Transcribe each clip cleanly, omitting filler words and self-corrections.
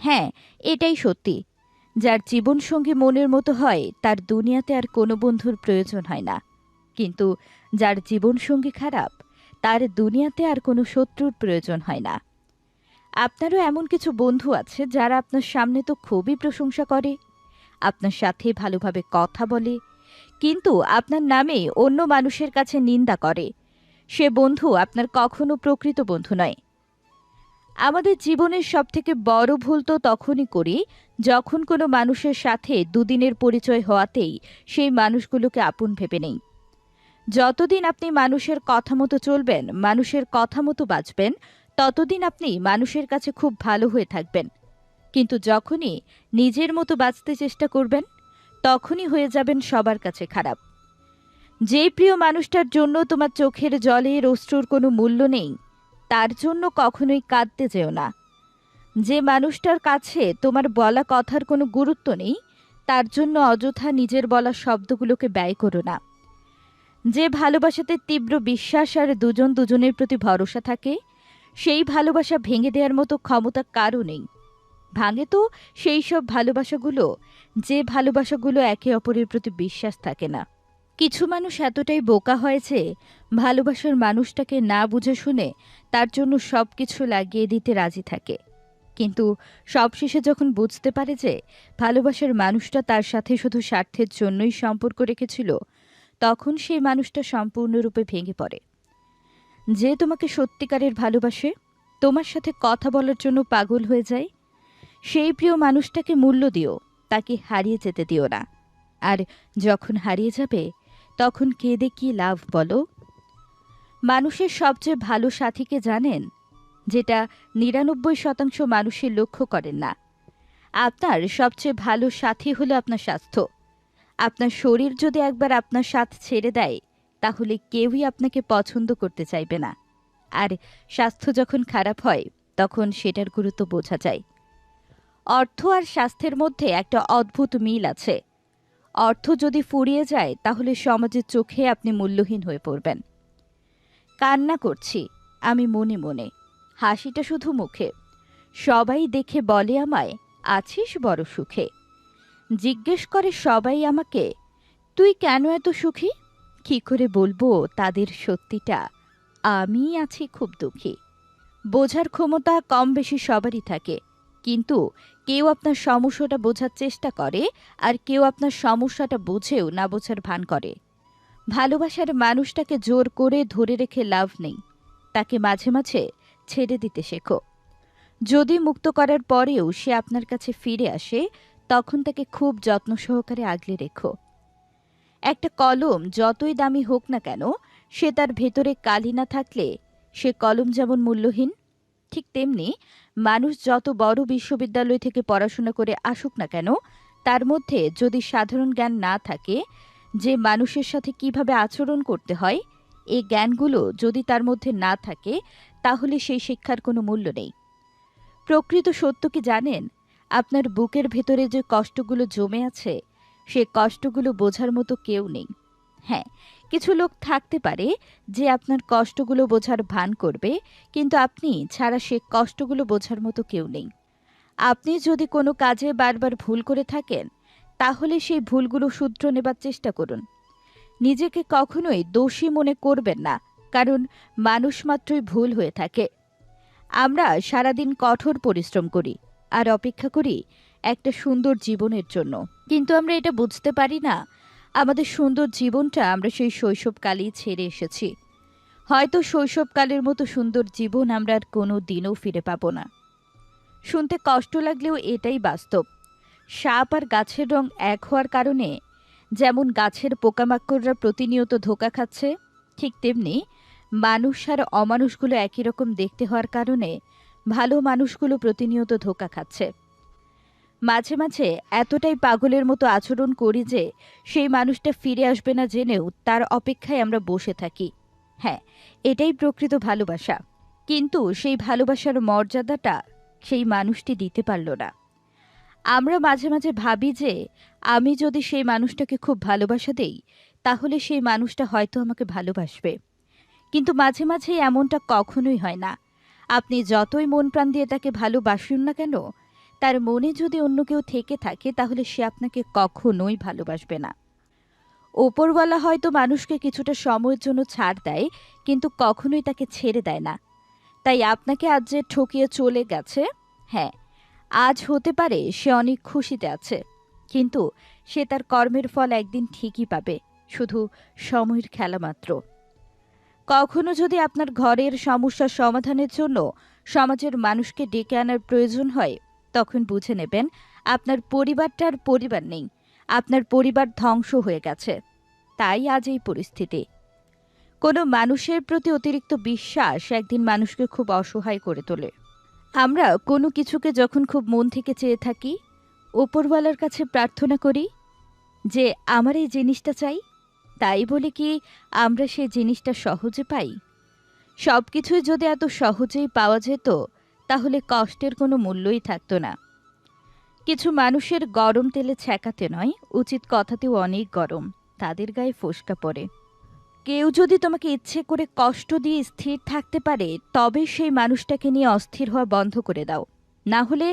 হ্যাঁ, এটাই সত্যি। যার জীবনসঙ্গী মনের মতো হয় তার দুনিয়াতে আর কোনো বন্ধুর প্রয়োজন হয় না। কিন্তু যার জীবনসঙ্গী খারাপ তার দুনিয়াতে আর কোনো শত্রুর প্রয়োজন হয় না। আপনারও এমন কিছু বন্ধু আছে যারা আপনার সামনে তো খুবই প্রশংসা করে, আপনার সাথে ভালোভাবে কথা বলে, কিন্তু আপনার নামে অন্য মানুষের কাছে নিন্দা করে। সে বন্ধু আপনার কখনো প্রকৃত বন্ধু নয়। আমাদের জীবনের সবথেকে বড় ভুল তো তখনই করি যখন কোনো মানুষের সাথে দুদিনের পরিচয় হওয়াতেই সেই মানুষগুলোকে আপন ভেবে নেই। যতদিন আপনি মানুষের কথা মতো চলবেন, মানুষের কথা মতো বাঁচবেন, ততদিন আপনি মানুষের কাছে খুব ভালো হয়ে থাকবেন। কিন্তু যখনই নিজের মতো বাঁচতে চেষ্টা করবেন, তখনই হয়ে যাবেন সবার কাছে খারাপ। যেই প্রিয় মানুষটার জন্য তোমার চোখের জলের অশ্রুর কোনো মূল্য নেই, তার জন্য কখনোই কাঁদতে যেও না। যে মানুষটার কাছে তোমার বলা কথার কোনো গুরুত্ব নেই, তার জন্য অযথা নিজের বলা শব্দগুলোকে ব্যয় করো না। যে ভালোবাসাতে তীব্র বিশ্বাস আর দুজন দুজনের প্রতি ভরসা থাকে, সেই ভালোবাসা ভেঙে দেওয়ার মতো ক্ষমতা কারও নেই। ভাঙে তো সেই সব ভালোবাসাগুলো, যে ভালোবাসাগুলো একে অপরের প্রতি বিশ্বাস থাকে না। কিছু মানুষ এতটাই বোকা হয়েছে, ভালোবাসার মানুষটাকে না বুঝে শুনে তার জন্য সব কিছু লাগিয়ে দিতে রাজি থাকে। কিন্তু সবশেষে যখন বুঝতে পারে যে ভালোবাসার মানুষটা তার সাথে শুধু স্বার্থের জন্যই সম্পর্ক রেখেছিল, তখন সেই মানুষটা সম্পূর্ণরূপে ভেঙে পড়ে। যে তোমাকে সত্যিকারের ভালোবাসে, তোমার সাথে কথা বলার জন্য পাগল হয়ে যায়, সেই প্রিয় মানুষটাকে মূল্য দিও, তাকে হারিয়ে যেতে দিও না। আর যখন হারিয়ে যাবে, তখন কেঁদে কি লাভ বলো? মানুষের সবচেয়ে ভালো সাথীকে জানেন? যেটা ৯৯% মানুষের লক্ষ্য করেন না। আপনার সবচেয়ে ভালো সাথী হলো আপনার স্বাস্থ্য। আপনার শরীর যদি একবার আপনার সাথ ছেড়ে দেয়, তাহলে কেউই আপনাকে পছন্দ করতে চাইবে না। আর স্বাস্থ্য যখন খারাপ হয়, তখন সেটার গুরুত্ব বোঝা যায়। অর্থ আর স্বাস্থ্যের মধ্যে একটা অদ্ভুত মিল আছে। অর্থ যদি ফুরিয়ে যায়, তাহলে সমাজের চোখে আপনি মূল্যহীন হয়ে পড়বেন। কান্না করছি আমি মনে মনে, হাসিটা শুধু মুখে। সবাই দেখে বলে আমায়, আছিস বড় সুখে। জিজ্ঞেস করে সবাই আমাকে, তুই কেন এত সুখী? কি করে বলবো তাদের সত্যিটা, আমি আছি খুব দুঃখী। বোঝার ক্ষমতা কম বেশি সবারই থাকে, কিন্তু কেউ আপনার সমস্যাটা বোঝার চেষ্টা করে, আর কেউ আপনার সমস্যাটা বুঝেও না বোঝার ভান করে। ভালোবাসার মানুষটাকে জোর করে ধরে রেখে লাভ নেই, তাকে মাঝে মাঝে ছেড়ে দিতে শেখো। যদি মুক্ত করার পরেও সে আপনার কাছে ফিরে আসে, তখন তাকে খুব যত্ন সহকারে আগলে রেখো। একটা কলম যতই দামি হোক না কেন, সে তার ভেতরে কালি না থাকলে সে কলম যেমন মূল্যহীন, ঠিক তেমনি মানুষ যত বড় বিশ্ববিদ্যালয় থেকে পড়াশোনা করে আসুক না কেন, তার মধ্যে যদি সাধারণ জ্ঞান না থাকে, যে মানুষের সাথে কিভাবে আচরণ করতে হয়, এই জ্ঞানগুলো যদি তার মধ্যে না থাকে, তাহলে সেই শিক্ষার কোনো মূল্য নেই। প্রকৃত সত্য কি জানেন? আপনার বুকের ভেতরে যে কষ্টগুলো জমে আছে, সে কষ্টগুলো বোঝার মতো কেউ নেই। হ্যাঁ, কিছু লোক থাকতে পারে যে আপনার কষ্টগুলো বোঝার ভান করবে, কিন্তু আপনি ছাড়া সে কষ্টগুলো বোঝার মতো কেউ নেই। আপনি যদি কোনো কাজে বারবার ভুল করে থাকেন, তাহলে সেই ভুলগুলো শুধরে নেবার চেষ্টা করুন। নিজেকে কখনোই দোষী মনে করবেন না, কারণ মানুষ মাত্রই ভুল হয়ে থাকে। আমরা সারাদিন কঠোর পরিশ্রম করি আর অপেক্ষা করি একটা সুন্দর জীবনের জন্য, কিন্তু আমরা এটা বুঝতে পারি না আমাদের সুন্দর জীবনটা আমরা সেই শৈশবকালেই ছেড়ে এসেছি। হয়তো শৈশবকালের মতো সুন্দর জীবন আমরা আর কোনো দিনও ফিরে পাবো না। শুনতে কষ্ট লাগলেও এটাই বাস্তব। সাপ আর গাছের রং এক হওয়ার কারণে যেমন গাছের পোকামাকড়রা প্রতিনিয়ত ধোঁকা খাচ্ছে, ঠিক তেমনি মানুষ আর অমানুষগুলো একই রকম দেখতে হওয়ার কারণে ভালো মানুষগুলো প্রতিনিয়ত ধোঁকা খাচ্ছে। মাঝে মাঝে এতটাই পাগলের মতো আচরণ করি যে সেই মানুষটা ফিরে আসবে না জেনেও তার অপেক্ষায় আমরা বসে থাকি। হ্যাঁ, এটাই প্রকৃত ভালোবাসা। কিন্তু সেই ভালোবাসার মর্যাদাটা সেই মানুষটি দিতে পারল না। আমরা মাঝে মাঝে ভাবি যে আমি যদি সেই মানুষটাকে খুব ভালোবাসা দেই, তাহলে সেই মানুষটা হয়তো আমাকে ভালোবাসবে। কিন্তু মাঝে মাঝে এমনটা কখনোই হয় না। আপনি যতই মন প্রাণ দিয়ে তাকে ভালোবাসুন না কেন, তার মনে যদি অন্য কেউ থেকে থাকে তাহলে সে আপনাকে কখনোই ভালোবাসবে না। ওপরওয়ালা হয়তো মানুষকে কিছুটা সময়ের জন্য ছাড় দেয়, কিন্তু কখনোই তাকে ছেড়ে দেয় না। তাই আপনাকে আজ যে ঠকিয়ে চলে গেছে, হ্যাঁ, আজ হতে পারে সে অনেক খুশিতে আছে, কিন্তু সে তার কর্মের ফল একদিন ঠিকই পাবে, শুধু সময়ের খেলা মাত্র। কখনো যদি আপনার ঘরের সমস্যার সমাধানের জন্য সমাজের মানুষকে ডেকে আনার প্রয়োজন হয়, তখন বুঝে নেবেন আপনার পরিবারটার পরিবার নেই, আপনার পরিবার ধ্বংস হয়ে গেছে। তাই আজ এই পরিস্থিতি। কোনো মানুষের প্রতি অতিরিক্ত বিশ্বাস একদিন মানুষকে খুব অসহায় করে তোলে। আমরা কোনো কিছুকে যখন খুব মন থেকে চেয়ে থাকি, ওপরওয়ালার কাছে প্রার্থনা করি যে আমার এই জিনিসটা চাই, তাই বলে কি আমরা সেই জিনিসটা সহজে পাই? সব কিছুই যদি এত সহজেই পাওয়া যেত, তাহলে কষ্টের কোনো মূল্যই থাকতো না। কিছু মানুষের গরম তেলে ছ্যাঁকাতে নয়, উচিত কথাতেও অনেক গরম, তাদের গায়ে ফোস্কা পড়ে। কেউ যদি তোমাকে ইচ্ছে করে কষ্ট দিয়ে স্থির থাকতে পারে, তবে সেই মানুষটাকে নিয়ে অস্থির হওয়া বন্ধ করে দাও। না হলে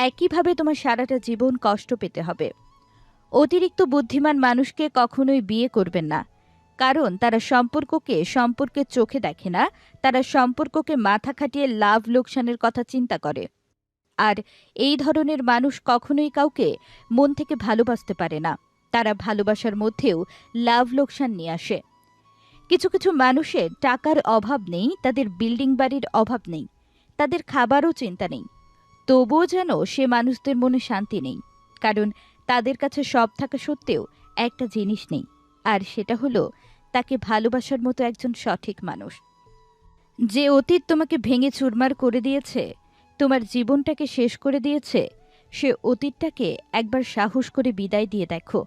একইভাবে তোমার সারাটা জীবন কষ্ট পেতে হবে। অতিরিক্ত বুদ্ধিমান মানুষকে কখনোই বিয়ে করবেন না, কারণ তারা সম্পর্ককে সম্পর্কের চোখে দেখে না, তারা সম্পর্ককে মাথা খাটিয়ে লাভ লোকসানের কথা চিন্তা করে। আর এই ধরনের মানুষ কখনোই কাউকে মন থেকে ভালোবাসতে পারে না, তারা ভালোবাসার মধ্যেও লাভ লোকসান নিয়ে আসে। কিছু কিছু মানুষের টাকার অভাব নেই, তাদের বিল্ডিং বাড়ির অভাব নেই, তাদের খাবারও চিন্তা নেই, তবুও যেন সে মানুষদের মনে শান্তি নেই, কারণ তাদের কাছে সব থাকা সত্ত্বেও একটা জিনিস নেই, আর সেটা হলো তাকে ভালোবাসার মতো একজন সঠিক মানুষ। যে অতীত তোমাকে ভেঙে চুরমার করে দিয়েছে, তোমার জীবনটাকে শেষ করে দিয়েছে, সে অতীতটাকে একবার সাহস করে বিদায় দিয়ে দেখো।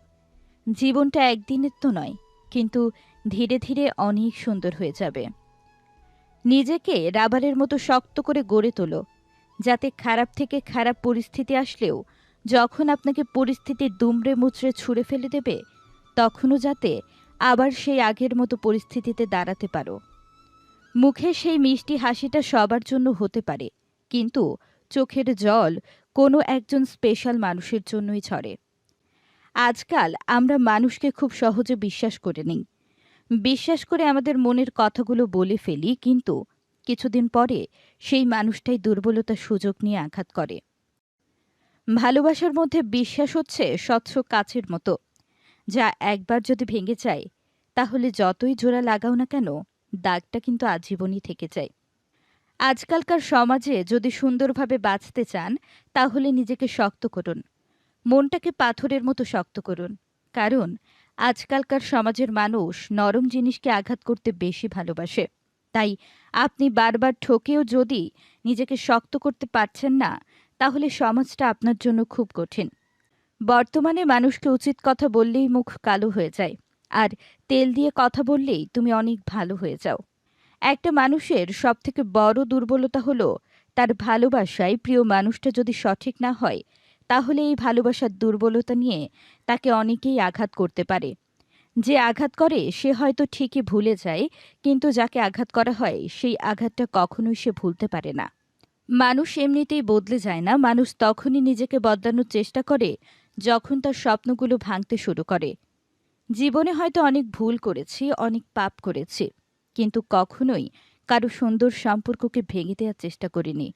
জীবনটা একদিনের তো নয়, কিন্তু ধীরে ধীরে অনেক সুন্দর হয়ে যাবে। নিজেকে রাবারের মতো শক্ত করে গড়ে তোলো, যাতে খারাপ থেকে খারাপ পরিস্থিতি আসলেও যখন আপনাকে পরিস্থিতি দুমড়ে মুচড়ে ছুঁড়ে ফেলে দেবে, তখনও যাতে আবার সেই আগের মতো পরিস্থিতিতে দাঁড়াতে পারো। মুখে সেই মিষ্টি হাসিটা সবার জন্য হতে পারে, কিন্তু চোখের জল কোনো একজন স্পেশাল মানুষের জন্যই ঝরে। আজকাল আমরা মানুষকে খুব সহজে বিশ্বাস করে নিই, বিশ্বাস করে আমাদের মনের কথাগুলো বলে ফেলি, কিন্তু কিছুদিন পরে সেই মানুষটাই দুর্বলতার সুযোগ নিয়ে আঘাত করে। ভালোবাসার মধ্যে বিশ্বাস হচ্ছে স্বচ্ছ কাচের মতো, যা একবার যদি ভেঙে যায়, তাহলে যতই জোড়া লাগাও না কেন, দাগটা কিন্তু আজীবনই থেকে যায়। আজকালকার সমাজে যদি সুন্দরভাবে বাঁচতে চান, তাহলে নিজেকে শক্ত করুন, মনটাকে পাথরের মতো শক্ত করুন, কারণ আজকালকার সমাজের মানুষ নরম জিনিসকে আঘাত করতে বেশি ভালোবাসে। তাই আপনি বারবার ঠকেও যদি নিজেকে শক্ত করতে পারছেন না, তাহলে সমাজটা আপনার জন্য খুব কঠিন। বর্তমানে মানুষকে উচিত কথা বললেই মুখ কালো হয়ে যায়, আর তেল দিয়ে কথা বললেই তুমি অনেক ভালো হয়ে যাও। একটা মানুষের সবথেকে বড় দুর্বলতা হলো তার ভালোবাসায় প্রিয় মানুষটা যদি সঠিক না হয়, তাহলে এই ভালোবাসার দুর্বলতা নিয়ে তাকে অনেকেই আঘাত করতে পারে। যে আঘাত করে সে হয়তো ঠিকই ভুলে যায়, কিন্তু যাকে আঘাত করা হয় সেই আঘাতটা কখনোই সে ভুলতে পারে না। মানুষ এমনিতেই বদলে যায় না, মানুষ তখনই নিজেকে বদলানোর চেষ্টা করে যখন তার স্বপ্নগুলো ভাঙতে শুরু করে। জীবনে হয়তো অনেক ভুল করেছি, অনেক পাপ করেছি, কিন্তু কখনোই কারো সুন্দর সম্পর্ককে ভেঙে দেওয়ার চেষ্টা করিনি।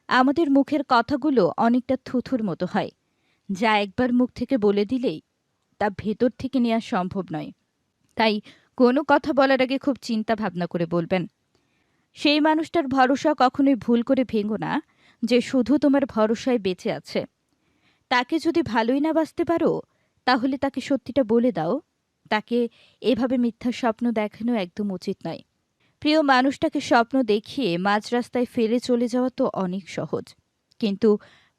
আমাদের মুখের কথাগুলো অনেকটা থুথুর মতো হয়, যা একবার মুখ থেকে বলে দিলেই তা ভেতর থেকে নেওয়া সম্ভব নয়। তাই কোনো কথা বলার আগে খুব চিন্তা ভাবনা করে বলবেন। সেই মানুষটার ভরসা কখনোই ভুল করে ভেঙো না, যে শুধু তোমার ভরসায় বেঁচে আছে। তাকে যদি ভালোই না বাসতে পারো, তাহলে তাকে সত্যিটা বলে দাও। তাকে এভাবে মিথ্যা স্বপ্ন দেখানো একদম উচিত নয়। প্রিয় মানুষটাকে স্বপ্ন দেখিয়ে মাঝ রাস্তায় ফেলে চলে যাওয়া তো অনেক সহজ, কিন্তু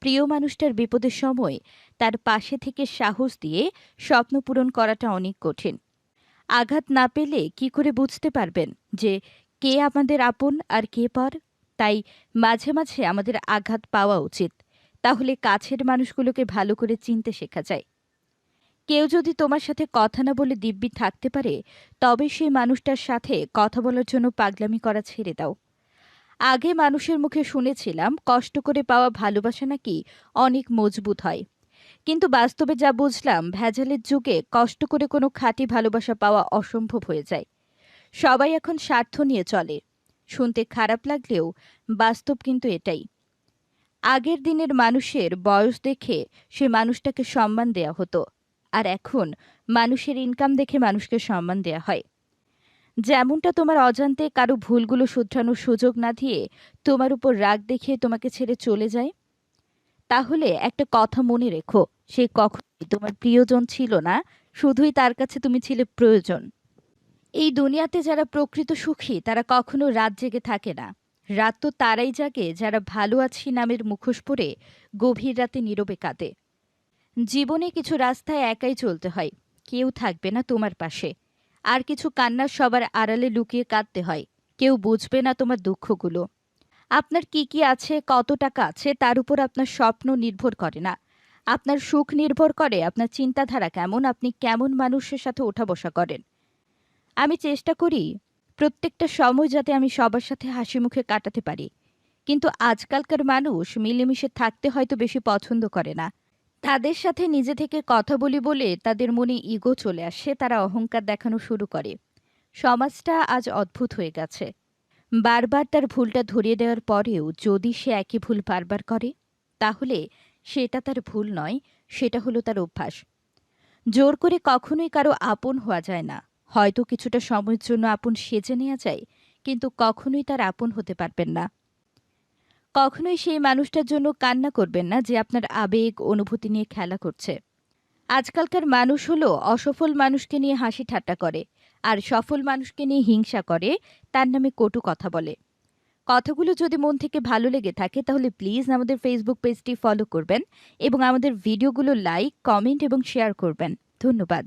প্রিয় মানুষটার বিপদের সময় তার পাশে থেকে সাহস দিয়ে স্বপ্ন পূরণ করাটা অনেক কঠিন। আঘাত না পেলে কি করে বুঝতে পারবেন যে কে আমাদের আপন আর কে পর? তাই মাঝে মাঝে আমাদের আঘাত পাওয়া উচিত, তাহলে কাছের মানুষগুলোকে ভালো করে চিনতে শেখা যায়। কেউ যদি তোমার সাথে কথা না বলে দিব্যি থাকতে পারে, তবে সেই মানুষটার সাথে কথা বলার জন্য পাগলামি করা ছেড়ে দাও। আগে মানুষের মুখে শুনেছিলাম কষ্ট করে পাওয়া ভালোবাসা নাকি অনেক মজবুত হয়, কিন্তু বাস্তবে যা বুঝলাম ভেজালের যুগে কষ্ট করে কোনো খাঁটি ভালোবাসা পাওয়া অসম্ভব হয়ে যায়। সবাই এখন স্বার্থ নিয়ে চলে। শুনতে খারাপ লাগলেও বাস্তব কিন্তু এটাই। আগের দিনের মানুষের বয়স দেখে সে মানুষটাকে সম্মান দেয়া হতো, আর এখন মানুষের ইনকাম দেখে মানুষকে সম্মান দেয়া হয়। যেমনটা তোমার অজান্তে কারো ভুলগুলো শুধরানোর সুযোগ না দিয়ে তোমার উপর রাগ দেখিয়ে তোমাকে ছেড়ে চলে যায়। তাহলে একটা কথা মনে রেখো, সে কখনোই তোমার প্রিয়জন ছিল না, শুধুই তার কাছে তুমি ছিলে প্রয়োজন। এই দুনিয়াতে যারা প্রকৃত সুখী তারা কখনো রাত জেগে থাকে না। রাত তো তারাই জাগে যারা ভালো আছি নামের মুখোশ পরে গভীর রাতে নীরবে কাঁদে। জীবনে কিছু রাস্তায় একাই চলতে হয়, কেউ থাকবে না তোমার পাশে। আর কিছু কান্না সবার আড়ালে লুকিয়ে কাঁদতে হয়, কেউ বুঝবে না তোমার দুঃখগুলো। আপনার কি কি আছে, কত টাকা আছে তার উপর আপনার স্বপ্ন নির্ভর করে না। আপনার সুখ নির্ভর করে আপনার চিন্তাধারা কেমন, আপনি কেমন মানুষের সাথে ওঠা বসা করেন। আমি চেষ্টা করি প্রত্যেকটা সময় যাতে আমি সবার সাথে হাসি মুখে কাটাতে পারি, কিন্তু আজকালকার মানুষ মিলেমিশে থাকতে হয়তো বেশি পছন্দ করে না। তাদের সাথে নিজে থেকে কথা বলি বলে তাদের মনে ইগো চলে আসে, তারা অহংকার দেখানো শুরু করে। সমাজটা আজ অদ্ভুত হয়ে গেছে। বারবার তার ভুলটা ধরিয়ে দেওয়ার পরেও যদি সে একই ভুল বারবার করে, তাহলে সেটা তার ভুল নয়, সেটা হলো তার অভ্যাস। জোর করে কখনোই কারো আপন হওয়া যায় না। হয়তো কিছুটা সময়ের জন্য আপন সেজে নেওয়া যায়, কিন্তু কখনোই তার আপন হতে পারবেন না। কখনোই সেই মানুষটার জন্য কান্না করবেন না যে আপনার আবেগ অনুভূতি নিয়ে খেলা করছে। আজকালকার মানুষ হলো অসফল মানুষকে নিয়ে হাসি ঠাট্টা করে, আর সফল মানুষকে নিয়ে হিংসা করে, তার নামে কটু কথা বলে। কথাগুলো যদি মন থেকে ভালো লেগে থাকে তাহলে প্লিজ আমাদের ফেসবুক পেজটি ফলো করবেন এবং আমাদের ভিডিওগুলো লাইক, কমেন্ট এবং শেয়ার করবেন। ধন্যবাদ।